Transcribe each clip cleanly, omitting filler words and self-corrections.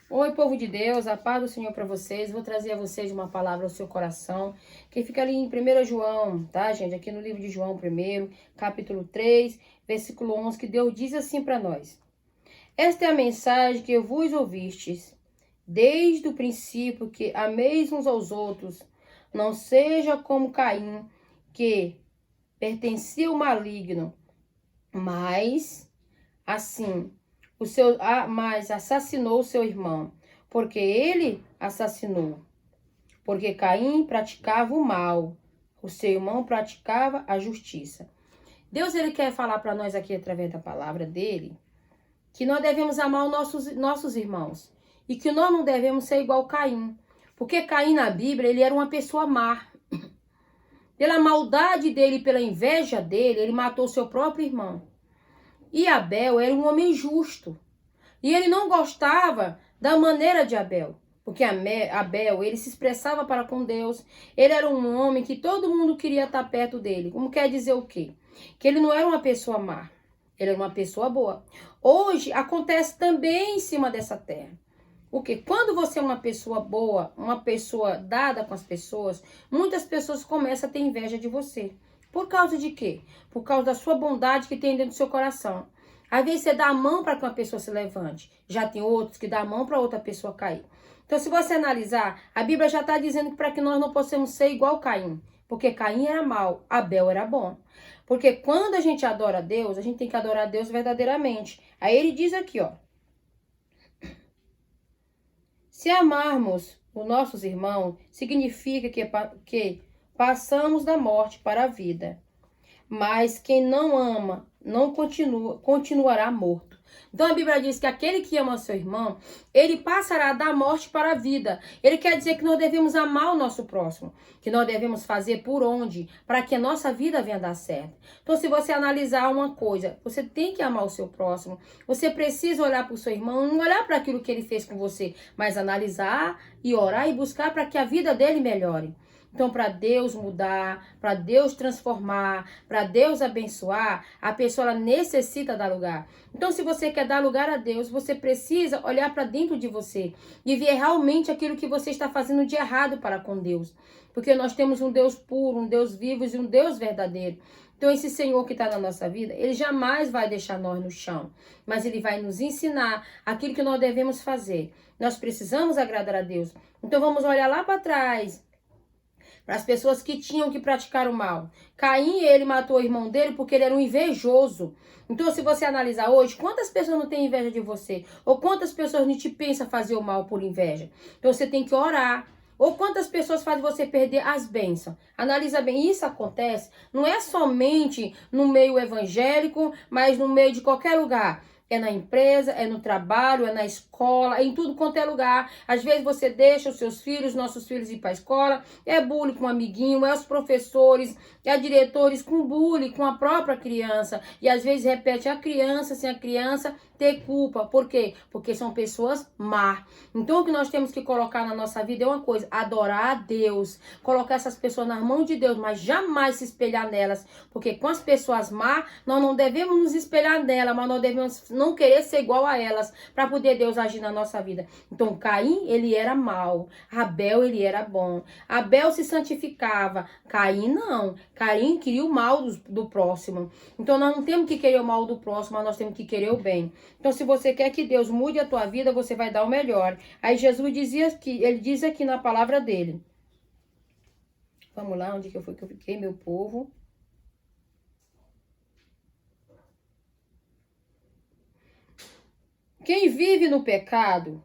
Oi, povo de Deus, a paz do Senhor para vocês. Vou trazer a vocês uma palavra ao seu coração, que fica ali em 1 João, tá, gente? Aqui no livro de João, capítulo 3, versículo 11, que Deus diz assim para nós: Esta é a mensagem que vos ouvistes desde o princípio, que ameis uns aos outros, não seja como Caim, que pertencia ao maligno, mas assim mas assassinou seu irmão, porque ele assassinou. Porque Caim praticava o mal, o seu irmão praticava a justiça. Deus, ele quer falar para nós aqui, através da palavra dele, que nós devemos amar os nossos irmãos. E que nós não devemos ser igual Caim. Porque Caim, na Bíblia, ele era uma pessoa má. Pela maldade dele, pela inveja dele, ele matou seu próprio irmão. E Abel era um homem justo. E ele não gostava da maneira de Abel. Porque Abel, ele se expressava para com Deus. Ele era um homem que todo mundo queria estar perto dele. Como quer dizer o quê? Que ele não era uma pessoa má. Ele era uma pessoa boa. Hoje acontece também em cima dessa terra. O quê? Quando você é uma pessoa boa, uma pessoa dada com as pessoas, muitas pessoas começam a ter inveja de você. Por causa de quê? Por causa da sua bondade que tem dentro do seu coração. Às vezes você dá a mão para que uma pessoa se levante. Já tem outros que dão a mão para outra pessoa cair. Então, se você analisar, a Bíblia já está dizendo que para que nós não possamos ser igual Caim. Porque Caim era mau, Abel era bom. Porque quando a gente adora a Deus, a gente tem que adorar a Deus verdadeiramente. Aí ele diz aqui, ó. Se amarmos os nossos irmãos, significa que passamos da morte para a vida. Mas quem não ama, não continuará morto. Então a Bíblia diz que aquele que ama seu irmão, ele passará da morte para a vida. Ele quer dizer que nós devemos amar o nosso próximo, que nós devemos fazer por onde, para que a nossa vida venha dar certo. Então, se você analisar uma coisa, você tem que amar o seu próximo. Você precisa olhar para o seu irmão, não olhar para aquilo que ele fez com você, mas analisar e orar e buscar para que a vida dele melhore. Então, para Deus mudar, para Deus transformar, para Deus abençoar, a pessoa ela necessita dar lugar. Então, se você quer dar lugar a Deus, você precisa olhar para dentro de você e ver realmente aquilo que você está fazendo de errado para com Deus. Porque nós temos um Deus puro, um Deus vivo e um Deus verdadeiro. Então, esse Senhor que está na nossa vida, ele jamais vai deixar nós no chão, mas ele vai nos ensinar aquilo que nós devemos fazer. Nós precisamos agradar a Deus. Então, vamos olhar lá para trás, para as pessoas que tinham que praticar o mal. Caim, ele matou o irmão dele porque ele era um invejoso. Então, se você analisar hoje, quantas pessoas não têm inveja de você? Ou quantas pessoas não te pensam fazer o mal por inveja? Então, você tem que orar. Ou quantas pessoas fazem você perder as bênçãos? Analisa bem, isso acontece não é somente no meio evangélico, mas no meio de qualquer lugar. É na empresa, é no trabalho, é na escola, é em tudo quanto é lugar. Às vezes você deixa os seus filhos, nossos filhos ir para a escola, é bullying com um amiguinho, é os professores, é diretores com bullying com a própria criança. E às vezes repete a criança, sem a criança ter culpa. Por quê? Porque são pessoas má. Então o que nós temos que colocar na nossa vida é uma coisa: adorar a Deus, colocar essas pessoas nas mãos de Deus, mas jamais se espelhar nelas. Porque com as pessoas má, nós não devemos nos espelhar nelas, mas nós devemos não querer ser igual a elas, para poder Deus agir na nossa vida. Então Caim, ele era mau, Abel, ele era bom. Abel se santificava, Caim não. Caim queria o mal do próximo. Então nós não temos que querer o mal do próximo, mas nós temos que querer o bem. Então, se você quer que Deus mude a tua vida, você vai dar o melhor. Aí Jesus dizia que ele diz aqui na palavra dele. Vamos lá, onde que eu fiquei, meu povo? Quem vive no pecado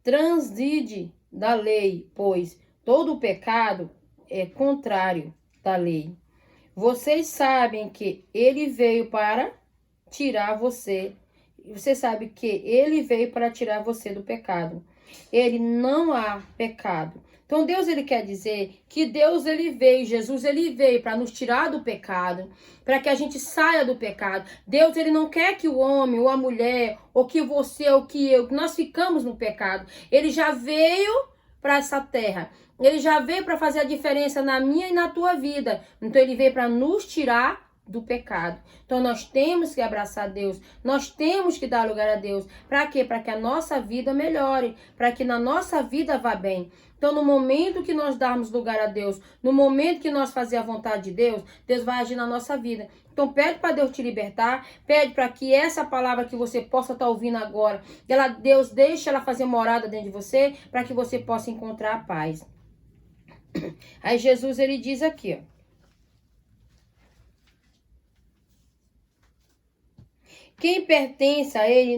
transgride da lei, pois todo o pecado é contrário da lei. Vocês sabem que ele veio para tirar você. Você sabe que ele veio para tirar você do pecado. Ele não há pecado. Então Deus, ele quer dizer que Deus, ele veio, Jesus, ele veio para nos tirar do pecado, para que a gente saia do pecado. Deus, ele não quer que o homem ou a mulher, ou que você, ou que eu, que nós ficamos no pecado. Ele já veio para essa terra. Ele já veio para fazer a diferença na minha e na tua vida. Então ele veio para nos tirar do pecado. Então nós temos que abraçar Deus, nós temos que dar lugar a Deus. Para quê? Para que a nossa vida melhore, para que na nossa vida vá bem. Então no momento que nós darmos lugar a Deus, no momento que nós fazer a vontade de Deus, Deus vai agir na nossa vida. Então pede para Deus te libertar, pede para que essa palavra que você possa estar ouvindo agora, Deus deixe ela fazer morada dentro de você, para que você possa encontrar a paz. Aí Jesus, ele diz aqui, ó. Quem pertence a ele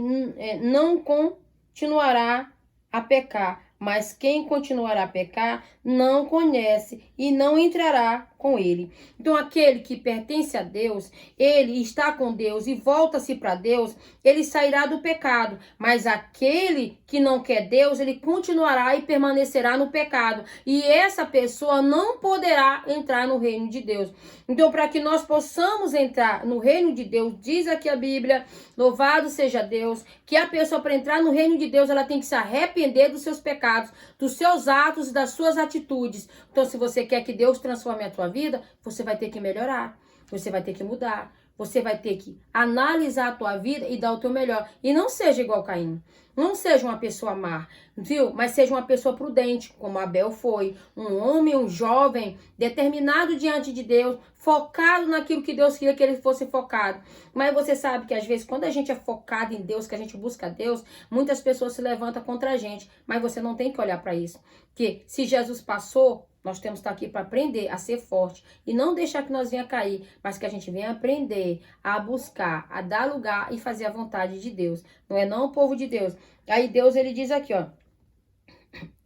não continuará a pecar, mas quem continuará a pecar não conhece e não entrará com ele. Então aquele que pertence a Deus, ele está com Deus e volta-se para Deus, ele sairá do pecado. Mas aquele que não quer Deus, ele continuará e permanecerá no pecado. E essa pessoa não poderá entrar no reino de Deus. Então, para que nós possamos entrar no reino de Deus, diz aqui a Bíblia, louvado seja Deus, que a pessoa, para entrar no reino de Deus, ela tem que se arrepender dos seus pecados, dos seus atos e das suas atitudes. Então, se você quer que Deus transforme a tua vida, você vai ter que melhorar, você vai ter que mudar, você vai ter que analisar a tua vida e dar o teu melhor. E não seja igual Caim. Não seja uma pessoa má, viu? Mas seja uma pessoa prudente, como Abel foi. Um homem, um jovem, determinado diante de Deus, focado naquilo que Deus queria que ele fosse focado. Mas você sabe que às vezes, quando a gente é focado em Deus, que a gente busca Deus, muitas pessoas se levantam contra a gente. Mas você não tem que olhar para isso. Porque se Jesus passou, nós temos que estar aqui para aprender a ser forte e não deixar que nós venha cair, mas que a gente venha aprender a buscar, a dar lugar e fazer a vontade de Deus. Não é não o povo de Deus. Aí Deus, ele diz aqui, ó.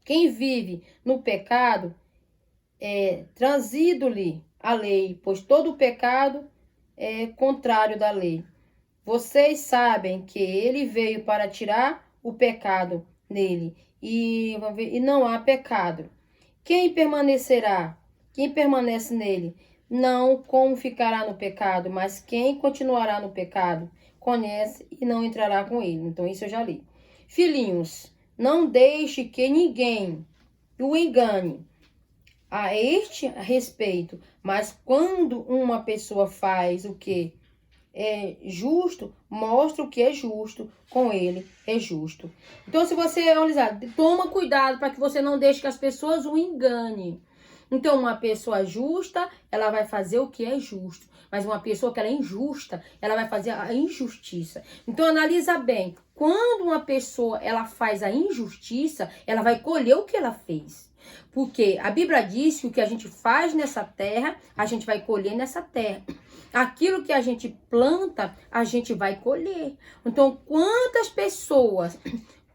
Quem vive no pecado, transido-lhe a lei, pois todo o pecado é contrário da lei. Vocês sabem que ele veio para tirar o pecado nele e não há pecado. Quem permanecerá? Quem permanece nele? Não como ficará no pecado, mas quem continuará no pecado, conhece e não entrará com ele. Então, isso eu já li. Filhinhos, não deixe que ninguém o engane a este respeito, mas quando uma pessoa faz o que é justo, mostra o que é justo, com ele é justo. Então, se você analisar, toma cuidado para que você não deixe que as pessoas o enganem. Então, uma pessoa justa, ela vai fazer o que é justo. Mas uma pessoa que ela é injusta, ela vai fazer a injustiça. Então, analisa bem. Quando uma pessoa ela faz a injustiça, ela vai colher o que ela fez. Porque a Bíblia diz que o que a gente faz nessa terra, a gente vai colher nessa terra. Aquilo que a gente planta, a gente vai colher. Então,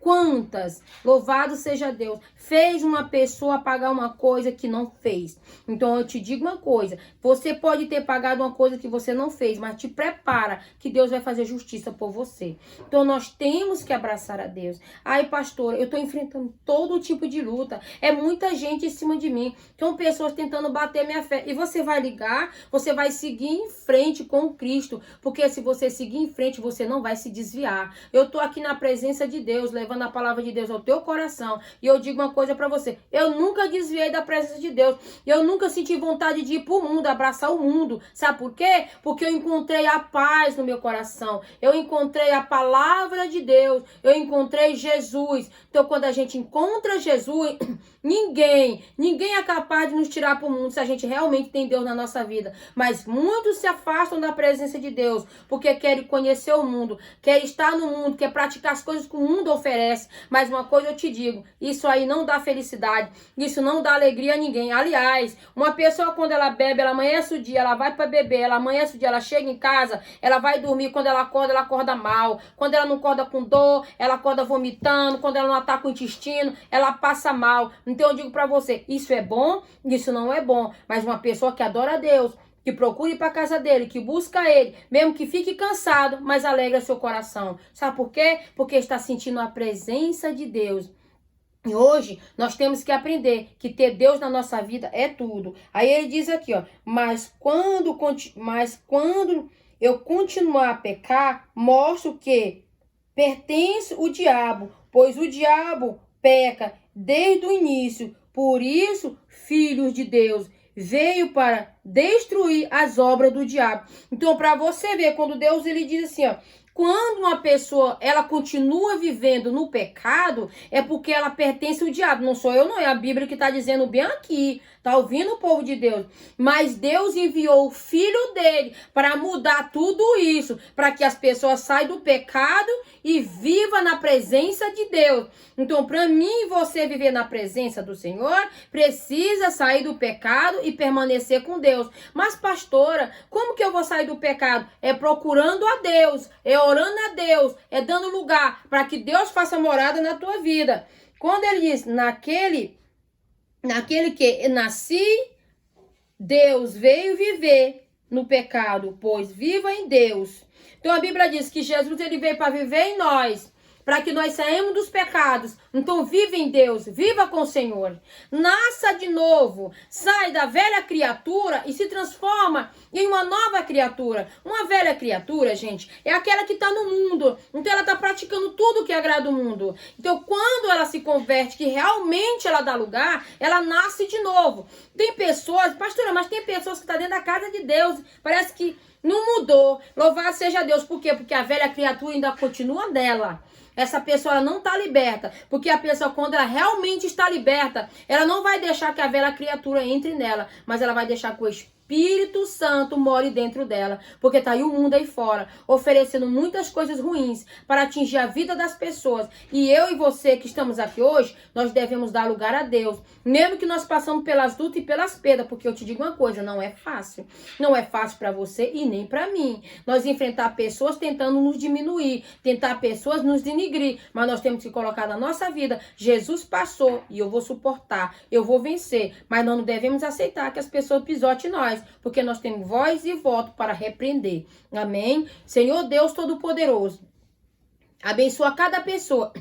quantas, louvado seja Deus, fez uma pessoa pagar uma coisa que não fez. Então eu te digo uma coisa, você pode ter pagado uma coisa que você não fez, mas te prepara que Deus vai fazer justiça por você. Então nós temos que abraçar a Deus. Ai, pastor, eu tô enfrentando todo tipo de luta, é muita gente em cima de mim, são pessoas tentando bater minha fé, e você vai ligar, você vai seguir em frente com Cristo, porque se você seguir em frente, você não vai se desviar. Eu tô aqui na presença de Deus, levando a palavra de Deus ao teu coração. E eu digo uma coisa pra você. Eu nunca desviei da presença de Deus. Eu nunca senti vontade de ir pro mundo, abraçar o mundo. Sabe por quê? Porque eu encontrei a paz no meu coração. Eu encontrei a palavra de Deus. Eu encontrei Jesus. Então, quando a gente encontra Jesus, ninguém é capaz de nos tirar pro mundo se a gente realmente tem Deus na nossa vida. Mas muitos se afastam da presença de Deus porque querem conhecer o mundo, querem estar no mundo, querem praticar as coisas que o mundo oferece. Mas uma coisa eu te digo, isso aí não dá felicidade, isso não dá alegria a ninguém. Aliás, uma pessoa quando ela bebe, ela amanhece o dia, ela vai para beber, ela amanhece o dia, ela chega em casa, ela vai dormir, quando ela acorda mal. Quando ela não acorda com dor, ela acorda vomitando, quando ela não ataca o intestino, ela passa mal. Então eu digo para você, isso é bom, isso não é bom. Mas uma pessoa que adora a Deus, que procure ir para casa dele, que busca ele, mesmo que fique cansado, mas alegra seu coração. Sabe por quê? Porque está sentindo a presença de Deus. E hoje nós temos que aprender que ter Deus na nossa vida é tudo. Aí ele diz aqui, ó, mas quando eu continuar a pecar, mostro que pertence o diabo, pois o diabo peca desde o início. Por isso, filhos de Deus, veio para destruir as obras do diabo. Então, para você ver, quando Deus ele diz assim, ó, quando uma pessoa ela continua vivendo no pecado, é porque ela pertence ao diabo. Não sou eu, não, é a Bíblia que está dizendo bem aqui. Tá ouvindo o povo de Deus? Mas Deus enviou o Filho dele para mudar tudo isso, para que as pessoas saiam do pecado e vivam na presença de Deus. Então, para mim e você viver na presença do Senhor, precisa sair do pecado e permanecer com Deus. Mas, pastora, como que eu vou sair do pecado? É procurando a Deus, é orando a Deus, é dando lugar para que Deus faça morada na tua vida. Quando ele diz, naquele que nasci, Deus veio viver no pecado, pois viva em Deus. Então a Bíblia diz que Jesus ele veio para viver em nós, para que nós saímos dos pecados. Então viva em Deus, viva com o Senhor. Nasça de novo, sai da velha criatura e se transforma em uma nova criatura. Uma velha criatura, gente, é aquela que está no mundo. Então ela está praticando tudo que agrada o mundo. Então quando ela se converte, que realmente ela dá lugar, ela nasce de novo. Tem pessoas, pastora, mas tem pessoas que estão dentro da casa de Deus, parece que não mudou. Louvado seja Deus. Por quê? Porque a velha criatura ainda continua dela. Essa pessoa ela não está liberta. Porque a pessoa, quando ela realmente está liberta, ela não vai deixar que a velha criatura entre nela. Mas ela vai deixar que o Espírito Santo more dentro dela. Porque está aí o mundo aí fora, oferecendo muitas coisas ruins para atingir a vida das pessoas. E eu e você que estamos aqui hoje, nós devemos dar lugar a Deus. Mesmo que nós passamos pelas lutas e pelas perdas. Porque eu te digo uma coisa, não é fácil. Não é fácil para você e nem para mim. Nós enfrentar pessoas tentando nos diminuir, tentar pessoas nos denigrir. Mas nós temos que colocar na nossa vida, Jesus passou e eu vou suportar, eu vou vencer. Mas nós não devemos aceitar que as pessoas pisotem nós. Porque nós temos voz e voto para repreender. Amém? Senhor Deus Todo-Poderoso, abençoa cada pessoa.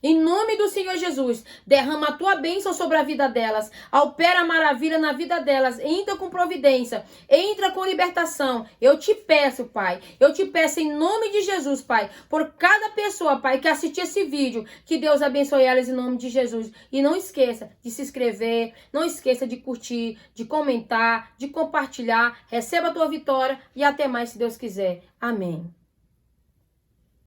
Em nome do Senhor Jesus, derrama a tua bênção sobre a vida delas. Opera maravilha na vida delas. Entra com providência. Entra com libertação. Eu te peço, Pai. Eu te peço em nome de Jesus, Pai. Por cada pessoa, Pai, que assistir esse vídeo. Que Deus abençoe elas em nome de Jesus. E não esqueça de se inscrever. Não esqueça de curtir, de comentar, de compartilhar. Receba a tua vitória. E até mais, se Deus quiser. Amém.